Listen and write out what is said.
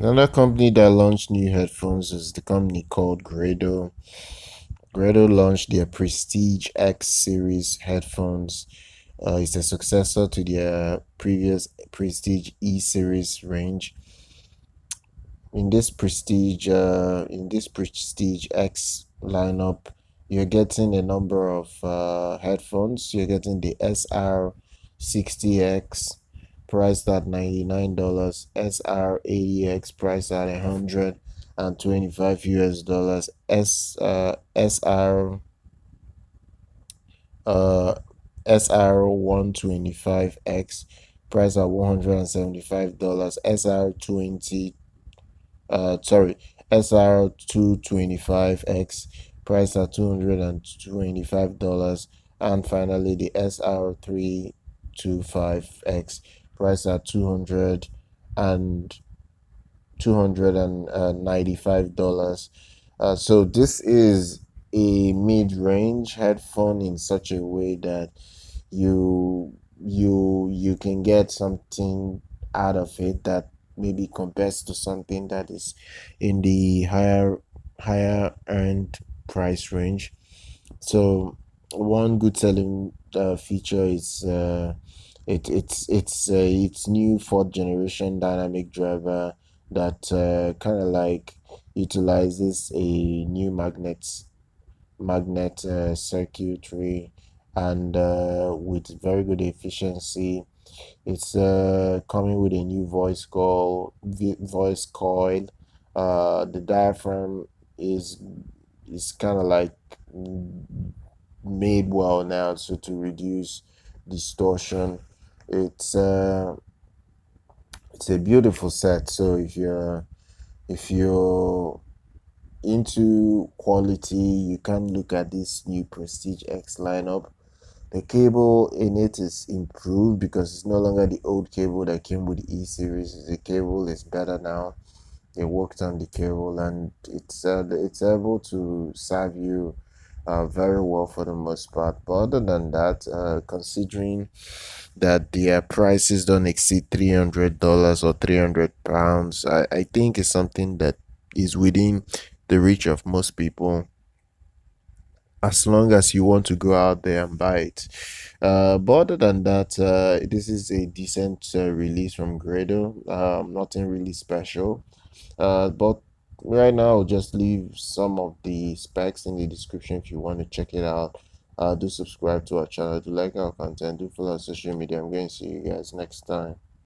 Another company that launched new headphones is the company called Grado. Grado launched their Prestige X series headphones. It's a successor to their previous Prestige E series range. In this Prestige X lineup, you're getting a number of headphones. You're getting the SR60X priced at $99, SR80X priced at $125 US, uh SR125x priced at $175, SR225x priced at $225, and finally the SR325x priced at $295. So this is a mid-range headphone in such a way that you can get something out of it that maybe compares to something that is in the higher end price range. So one good selling feature is its new fourth generation dynamic driver that kind of like utilizes a new magnet circuitry, and with very good efficiency. It's coming with a new voice coil. The diaphragm is is kind of like made well now, so to reduce distortion. It's uh it's a beautiful set. So if you're into quality, you can look at this new Prestige X lineup. The cable in it is improved because it's no longer the old cable that came with the E series. The cable is better now. They worked on the cable, and it's able to serve you very well for the most part. But other than that, considering that their prices don't exceed $300 or £300, I think it's something that is within the reach of most people, as long as you want to go out there and buy it. But other than that, this is a decent release from Grado. Nothing really special. But right now, I'll just leave some of the specs in the description if you want to check it out. Do subscribe to our channel, do like our content, do follow our social media. I'm going to see you guys next time.